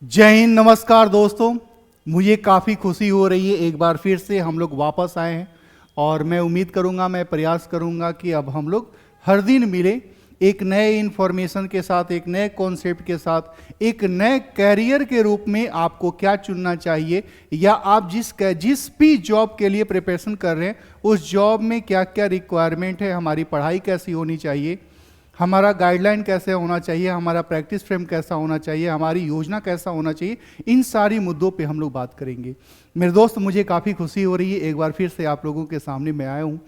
जय हिंद। नमस्कार दोस्तों, मुझे काफ़ी खुशी हो रही है एक बार फिर से हम लोग वापस आए हैं। और मैं उम्मीद करूंगा, मैं प्रयास करूंगा कि अब हम लोग हर दिन मिले एक नए इन्फॉर्मेशन के साथ, एक नए कॉन्सेप्ट के साथ, एक नए कैरियर के रूप में आपको क्या चुनना चाहिए, या आप जिस भी जॉब के लिए प्रिपरेशन कर रहे हैं उस जॉब में क्या क्या रिक्वायरमेंट है, हमारी पढ़ाई कैसी होनी चाहिए, हमारा गाइडलाइन कैसे होना चाहिए, हमारा प्रैक्टिस फ्रेम कैसा होना चाहिए, हमारी योजना कैसा होना चाहिए, इन सारी मुद्दों पे हम लोग बात करेंगे। मेरे दोस्त, मुझे काफ़ी खुशी हो रही है एक बार फिर से आप लोगों के सामने मैं आया हूँ।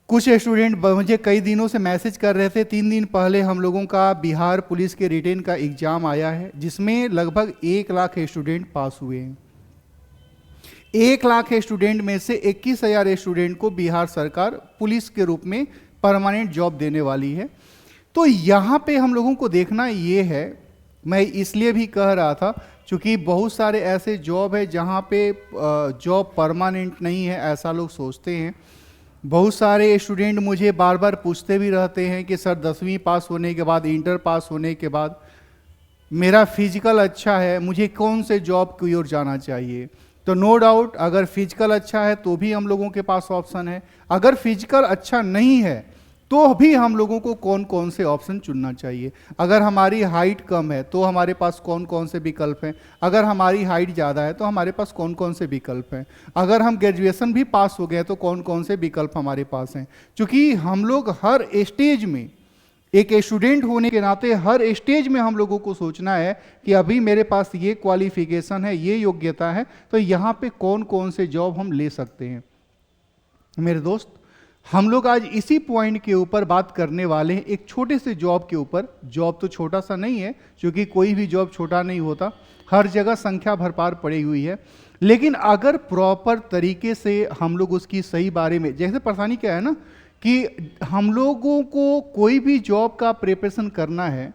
कुछ स्टूडेंट मुझे कई दिनों से मैसेज कर रहे थे। 3 दिन पहले हम लोगों का बिहार पुलिस के रिटेन का एग्जाम आया है, जिसमें लगभग 1 लाख स्टूडेंट पास हुए हैं। 1 लाख स्टूडेंट में से 21,000 स्टूडेंट को बिहार सरकार पुलिस के रूप में परमानेंट जॉब देने वाली है। तो यहाँ पे हम लोगों को देखना ये है, मैं इसलिए भी कह रहा था क्योंकि बहुत सारे ऐसे जॉब है जहाँ पे जॉब परमानेंट नहीं है, ऐसा लोग सोचते हैं। बहुत सारे स्टूडेंट मुझे बार बार पूछते भी रहते हैं कि सर 10वीं पास होने के बाद, इंटर पास होने के बाद मेरा फिजिकल अच्छा है, मुझे कौन से जॉब की ओर जाना चाहिए। तो नो डाउट, अगर फिजिकल अच्छा है तो भी हम लोगों के पास ऑप्शन है। अगर फिजिकल अच्छा नहीं है तो भी हम लोगों को कौन कौन से ऑप्शन चुनना चाहिए। अगर हमारी हाइट कम है तो हमारे पास कौन कौन से विकल्प हैं। अगर हमारी हाइट ज़्यादा है तो हमारे पास कौन कौन से विकल्प हैं। अगर हम ग्रेजुएशन भी पास हो गए तो कौन कौन से विकल्प हमारे पास हैं। क्योंकि हम लोग हर स्टेज में, एक स्टूडेंट होने के नाते हर स्टेज में हम लोगों को सोचना है कि अभी मेरे पास ये क्वालिफिकेशन है, ये योग्यता है, तो यहाँ पे कौन कौन से जॉब हम ले सकते हैं। मेरे दोस्त, हम लोग आज इसी पॉइंट के ऊपर बात करने वाले हैं, एक छोटे से जॉब के ऊपर। जॉब तो छोटा सा नहीं है, क्योंकि कोई भी जॉब छोटा नहीं होता, हर जगह संख्या भरपार पड़ी हुई है। लेकिन अगर प्रॉपर तरीके से हम लोग उसकी सही बारे में, जैसे परेशानी क्या है ना कि हम लोगों को कोई भी जॉब का प्रिपरेशन करना है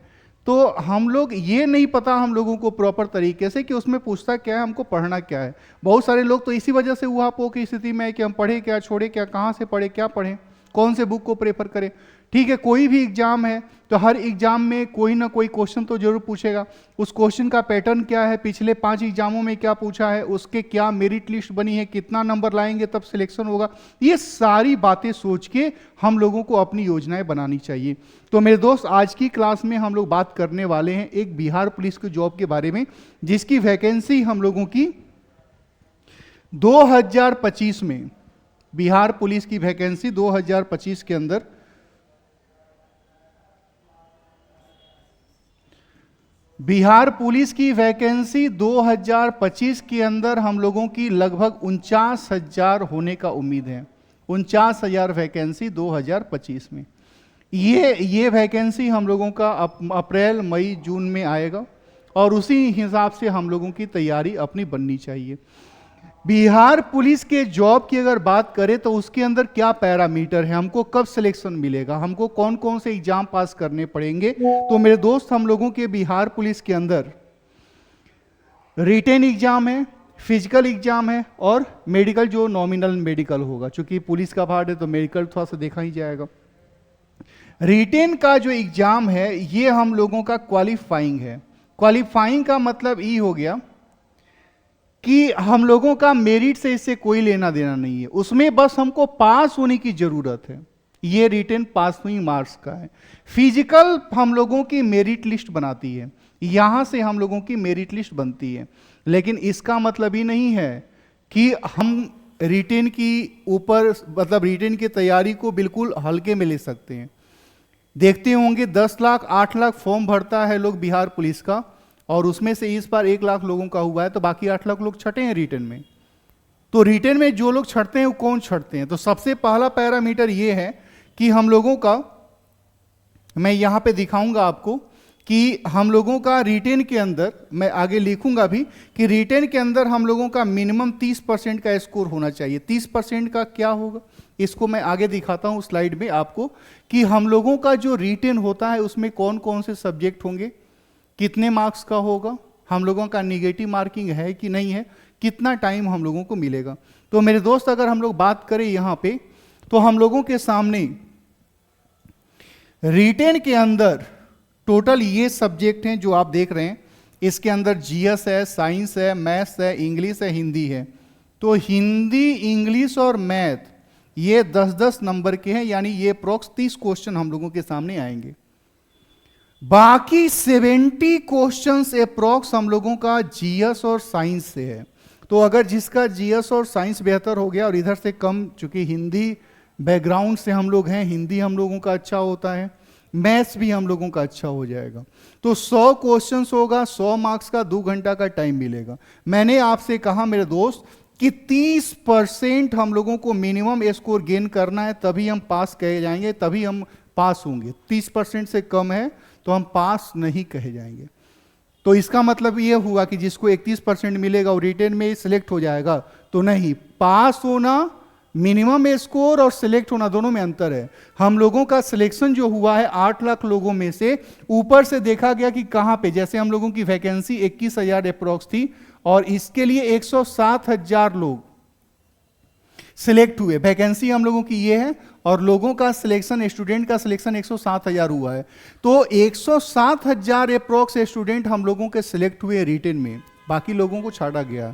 तो हम लोग ये नहीं पता हम लोगों को प्रॉपर तरीके से कि उसमें पूछता क्या है, हमको पढ़ना क्या है। बहुत सारे लोग तो इसी वजह से उहापोह की स्थिति में है कि हम पढ़े क्या, छोड़े क्या, कहाँ से पढ़े, क्या पढ़ें, कौन से बुक को प्रेफर करें। ठीक है, कोई भी एग्जाम है तो हर एग्जाम में कोई ना कोई क्वेश्चन तो जरूर पूछेगा। उस क्वेश्चन का पैटर्न क्या है, पिछले 5 एग्जामों में क्या पूछा है, उसके क्या मेरिट लिस्ट बनी है, कितना नंबर लाएंगे तब सिलेक्शन होगा, ये सारी बातें सोच के हम लोगों को अपनी योजनाएं बनानी चाहिए। तो मेरे दोस्त, आज की क्लास में हम लोग बात करने वाले हैं एक बिहार पुलिस की जॉब के बारे में, जिसकी वैकेंसी हम लोगों की 2025 में, बिहार पुलिस की वैकेंसी 2025 के अंदर, बिहार पुलिस की वैकेंसी 2025 के अंदर हम लोगों की लगभग 49,000 होने का उम्मीद है। 49,000 वैकेंसी 2025 में। ये वैकेंसी हम लोगों का अप्रैल मई जून में आएगा, और उसी हिसाब से हम लोगों की तैयारी अपनी बननी चाहिए। बिहार पुलिस के जॉब की अगर बात करें तो उसके अंदर क्या पैरामीटर है, हमको कब सिलेक्शन मिलेगा, हमको कौन कौन से एग्जाम पास करने पड़ेंगे। तो मेरे दोस्त, हम लोगों के बिहार पुलिस के अंदर रिटेन एग्जाम है, फिजिकल एग्जाम है, और मेडिकल जो नॉमिनल मेडिकल होगा। चूंकि पुलिस का पार्ट है तो मेडिकल थोड़ा सा देखा ही जाएगा। रिटेन का जो एग्जाम है ये हम लोगों का क्वालिफाइंग है। क्वालिफाइंग का मतलब ये हो गया कि हम लोगों का मेरिट से इससे कोई लेना देना नहीं है, उसमें बस हमको पास होने की जरूरत है। ये रिटेन पासिंग मार्क्स का है। फिजिकल हम लोगों की मेरिट लिस्ट बनाती है, यहां से हम लोगों की मेरिट लिस्ट बनती है। लेकिन इसका मतलब ही नहीं है कि हम रिटेन की ऊपर, मतलब रिटेन की तैयारी को बिल्कुल हल्के में ले सकते हैं। देखते होंगे 10 लाख 8 लाख फॉर्म भरता है लोग बिहार पुलिस का, और उसमें से इस बार 1 लाख लोगों का हुआ है, तो बाकी 8 लाख लोग छटे हैं रिटेन में। तो रिटेन में जो लोग छटते हैं वो कौन छटते हैं, तो सबसे पहला पैरामीटर ये है कि हम लोगों का, मैं यहां पे दिखाऊंगा आपको कि हम लोगों का रिटेन के अंदर, मैं आगे लिखूंगा भी कि रिटेन के अंदर हम लोगों का मिनिमम 30% का स्कोर होना चाहिए। 30% का क्या होगा, इसको मैं आगे दिखाता हूं स्लाइड में आपको, कि हम लोगों का जो रिटेन होता है उसमें कौन कौन से सब्जेक्ट होंगे, कितने मार्क्स का होगा, हम लोगों का निगेटिव मार्किंग है कि नहीं है, कितना टाइम हम लोगों को मिलेगा। तो मेरे दोस्त, अगर हम लोग बात करें यहाँ पे, तो हम लोगों के सामने रिटेन के अंदर टोटल ये सब्जेक्ट हैं जो आप देख रहे हैं, इसके अंदर जीएस है, साइंस है, मैथ्स है, इंग्लिश है, हिंदी है। तो हिंदी, इंग्लिश और मैथ ये 10-10 नंबर के हैं, यानी ये अप्रोक्स 30 क्वेश्चन हम लोगों के सामने आएंगे। बाकी 70 क्वेश्चंस अप्रोक्स हम लोगों का जीएस और साइंस से है। तो अगर जिसका जीएस और साइंस बेहतर हो गया और इधर से कम, चूंकि हिंदी बैकग्राउंड से हम लोग हैं, हिंदी हम लोगों का अच्छा होता है, मैथ्स भी हम लोगों का अच्छा हो जाएगा। तो 100 क्वेश्चंस होगा, 100 मार्क्स का 2 घंटा का टाइम मिलेगा। मैंने आपसे कहा मेरे दोस्त कि 30% हम लोगों को मिनिमम स्कोर गेन करना है, तभी हम पास कहे जाएंगे, तभी हम पास होंगे। 30% से कम है तो हम पास नहीं कहे जाएंगे। तो इसका मतलब ये हुआ कि जिसको 31% मिलेगा वो रिटेन में सिलेक्ट हो जाएगा, तो नहीं। पास होना, मिनिमम स्कोर और सिलेक्ट होना दोनों में अंतर है। हम लोगों का सिलेक्शन जो हुआ है 8 लाख लोगों में से, ऊपर से देखा गया कि कहां पे, जैसे हम लोगों की वैकेंसी 21,000 अप्रोक्स थी और इसके लिए 107,000 लोग सिलेक्ट हुए। वैकेंसी हम लोगों की ये है और लोगों का सिलेक्शन, स्टूडेंट का सिलेक्शन 107,000 हुआ है। तो 107,000 अप्रोक्स स्टूडेंट हम लोगों के सिलेक्ट हुए रिटेन में, बाकी लोगों को छाड़ा गया।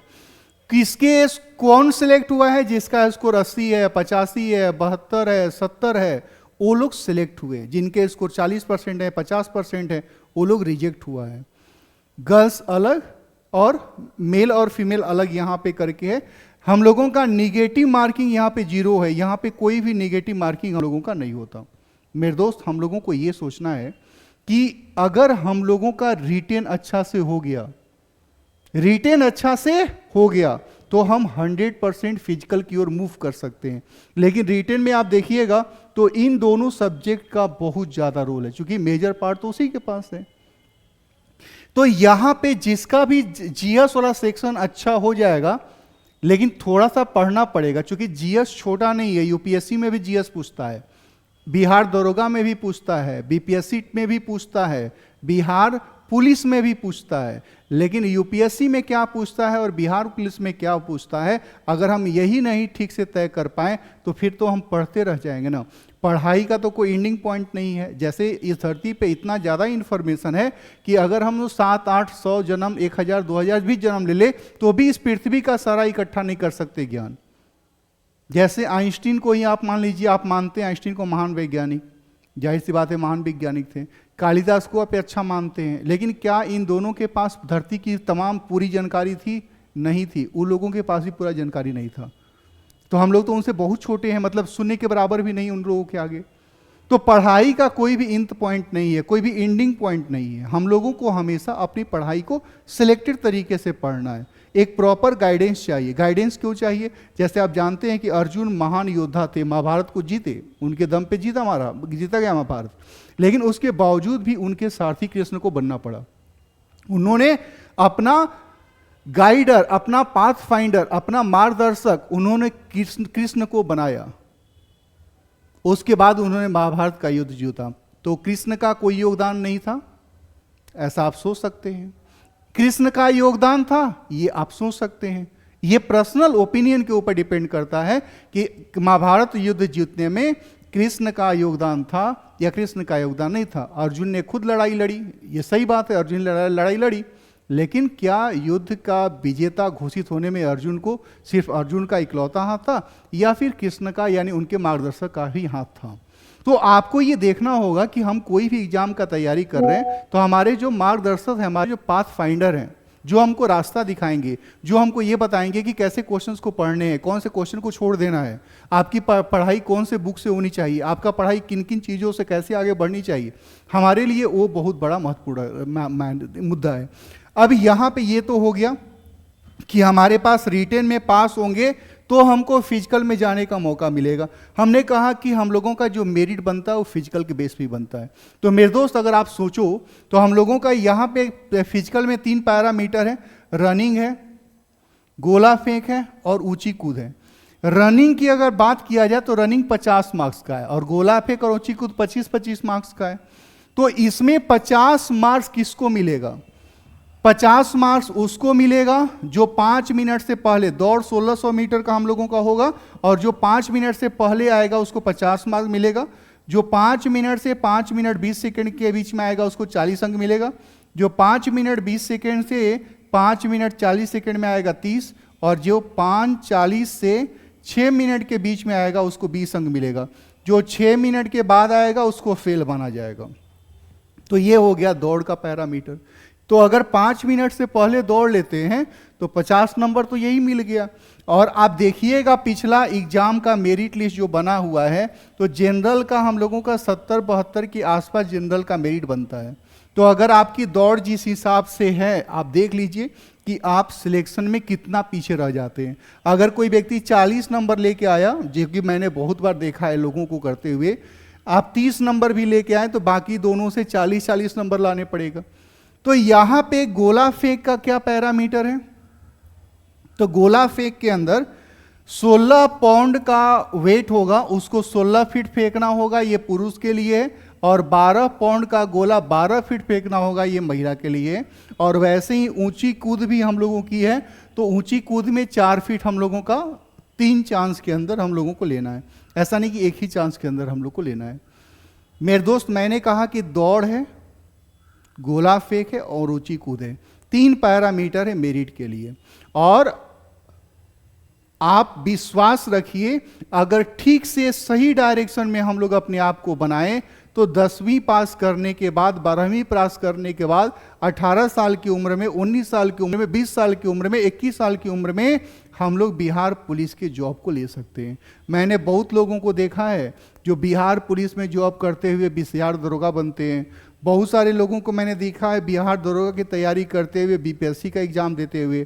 किसके कौन सिलेक्ट हुआ है? जिसका स्कोर 80 है, 85 है, 72 है, 70 है, वो लोग सिलेक्ट हुए। जिनके स्कोर 40% है, 50% है, वो लोग रिजेक्ट हुआ है। गर्ल्स अलग और मेल और फीमेल अलग यहां पे करके है। हम लोगों का निगेटिव मार्किंग यहां पे 0 है, यहां पे कोई भी निगेटिव मार्किंग हम लोगों का नहीं होता। मेरे दोस्त, हम लोगों को यह सोचना है कि अगर हम लोगों का रिटेन अच्छा से हो गया, रिटेन अच्छा से हो गया तो हम 100% फिजिकल की ओर मूव कर सकते हैं। लेकिन रिटेन में आप देखिएगा तो इन दोनों सब्जेक्ट का बहुत ज्यादा रोल है, क्योंकि मेजर पार्ट तो उसी के पास है। तो यहां पे जिसका भी जीएस वाला सेक्शन अच्छा हो जाएगा, लेकिन थोड़ा सा पढ़ना पड़ेगा, क्योंकि जीएस छोटा नहीं है। यूपीएससी में भी जीएस पूछता है, बिहार दरोगा में भी पूछता है, बीपीएससी में भी पूछता है, बिहार पुलिस में भी पूछता है। लेकिन यूपीएससी में क्या पूछता है और बिहार पुलिस में क्या पूछता है, अगर हम यही नहीं ठीक से तय कर पाए तो फिर तो हम पढ़ते रह जाएंगे ना। पढ़ाई का तो कोई एंडिंग पॉइंट नहीं है। जैसे इस धरती पे इतना ज़्यादा इन्फॉर्मेशन है कि अगर हम 7, 8, 100 जन्म, 1000, 2000 भी जन्म ले ले तो भी इस पृथ्वी का सारा इकट्ठा नहीं कर सकते ज्ञान। जैसे आइंस्टीन को ही आप मान लीजिए, आप मानते हैं आइंस्टीन को महान वैज्ञानिक, जाहिर सी बात है महान वैज्ञानिक थे। कालिदास को आप अच्छा मानते हैं, लेकिन क्या इन दोनों के पास धरती की तमाम पूरी जानकारी थी? नहीं थी। उन लोगों के पास भी पूरा जानकारी नहीं था। तो हम लोग तो उनसे बहुत छोटे हैं, मतलब शून्य के बराबर भी नहीं उन लोगों के आगे। तो पढ़ाई का कोई भी इंत पॉइंट नहीं है, कोई भी एंडिंग पॉइंट नहीं है। हम लोगों को हमेशा अपनी पढ़ाई को सिलेक्टेड तरीके से पढ़ना है। एक प्रॉपर गाइडेंस चाहिए। गाइडेंस क्यों चाहिए? जैसे आप जानते हैं कि अर्जुन महान योद्धा थे, महाभारत को जीते, उनके दम पे जीता गया महाभारत, लेकिन उसके बावजूद भी उनके सारथी कृष्ण को बनना पड़ा। उन्होंने अपना गाइडर, अपना पाथ फाइंडर, अपना मार्गदर्शक उन्होंने कृष्ण को बनाया। उसके बाद उन्होंने महाभारत का युद्ध जीता। तो कृष्ण का कोई योगदान नहीं था, ऐसा आप सोच सकते हैं। कृष्ण का योगदान था, ये आप सोच सकते हैं। ये पर्सनल ओपिनियन के ऊपर डिपेंड करता है कि महाभारत युद्ध जीतने में कृष्ण का योगदान था या कृष्ण का योगदान नहीं था। अर्जुन ने खुद लड़ाई लड़ी, ये सही बात है, अर्जुन लड़ाई लड़ी, लेकिन क्या युद्ध का विजेता घोषित होने में अर्जुन को सिर्फ अर्जुन का इकलौता हाथ था या फिर कृष्ण का यानी उनके मार्गदर्शक का भी हाथ था? तो आपको ये देखना होगा कि हम कोई भी एग्जाम का तैयारी कर रहे हैं तो हमारे जो मार्गदर्शक हैं, हमारे जो पाथ फाइंडर हैं, जो हमको रास्ता दिखाएंगे, जो हमको ये बताएंगे कि कैसे क्वेश्चंस को पढ़ने हैं, कौन से क्वेश्चन को छोड़ देना है, आपकी पढ़ाई कौन से बुक से होनी चाहिए, आपका पढ़ाई किन किन चीज़ों से कैसे आगे बढ़नी चाहिए, हमारे लिए वो बहुत बड़ा महत्वपूर्ण मुद्दा है। अब यहाँ पे ये तो हो गया कि हमारे पास रिटेन में पास होंगे तो हमको फिजिकल में जाने का मौका मिलेगा। हमने कहा कि हम लोगों का जो मेरिट बनता है वो फिजिकल के बेस पे बनता है। तो मेरे दोस्त, अगर आप सोचो तो हम लोगों का यहाँ पे फिजिकल में 3 पैरामीटर है, रनिंग है, गोला फेंक है और ऊंची कूद है। रनिंग की अगर बात किया जाए तो रनिंग 50 मार्क्स का है और गोला फेंक और ऊंची कूद 25-25 मार्क्स का है। तो इसमें 50 मार्क्स किसको मिलेगा? 50 मार्क्स उसको मिलेगा जो 5 मिनट से पहले, दौड़ 1600 मीटर का हम लोगों का होगा और जो 5 मिनट से पहले आएगा उसको 50 मार्क्स मिलेगा। जो 5 मिनट से 5 मिनट 20 सेकंड के बीच में आएगा उसको 40 अंक मिलेगा, जो 5 मिनट 20 सेकंड से 5 मिनट 40 सेकंड में आएगा 30, और जो 5:40 से 6 मिनट के बीच में आएगा उसको 20 अंक मिलेगा, जो 6 मिनट के बाद आएगा उसको फेल माना जाएगा। तो ये हो गया दौड़ का पैरामीटर। तो अगर 5 मिनट से पहले दौड़ लेते हैं तो 50 नंबर तो यही मिल गया। और आप देखिएगा पिछला एग्जाम का मेरिट लिस्ट जो बना हुआ है, तो जनरल का हम लोगों का 70-72 के आसपास जनरल का मेरिट बनता है। तो अगर आपकी दौड़ जिस हिसाब से है, आप देख लीजिए कि आप सिलेक्शन में कितना पीछे रह जाते हैं। अगर कोई व्यक्ति 40 नंबर लेके आया, जो कि मैंने बहुत बार देखा है लोगों को करते हुए, आप 30 नंबर भी लेके आए तो बाकी दोनों से 40-40 नंबर लाने पड़ेगा। तो यहां पे गोला फेंक का क्या पैरामीटर है? तो गोला फेंक के अंदर 16 पाउंड का वेट होगा, उसको 16 फीट फेंकना होगा, ये पुरुष के लिए है। और 12 पाउंड का गोला 12 फीट फेंकना होगा, ये महिला के लिए। और वैसे ही ऊंची कूद भी हम लोगों की है, तो ऊंची कूद में 4 फीट हम लोगों का 3 चांस के अंदर हम लोगों को लेना है। ऐसा नहीं कि एक ही चांस के अंदर हम लोग को लेना है। मेरे दोस्त, मैंने कहा कि दौड़ है, गोला फेंक है और ऊंची कूद है, 3 पैरामीटर है मेरिट के लिए। और आप विश्वास रखिए, अगर ठीक से सही डायरेक्शन में हम लोग अपने आप को बनाएं तो 10वीं पास करने के बाद, 12वीं पास करने के बाद 18 साल की उम्र में, 19 साल की उम्र में, 20 साल की उम्र में, 21 साल की उम्र में हम लोग बिहार पुलिस के जॉब को ले सकते हैं। मैंने बहुत लोगों को देखा है जो बिहार पुलिस में जॉब करते हुए बिहार दरोगा बनते हैं। बहुत सारे लोगों को मैंने देखा है बिहार दरोगा की तैयारी करते हुए बीपीएससी का एग्जाम देते हुए।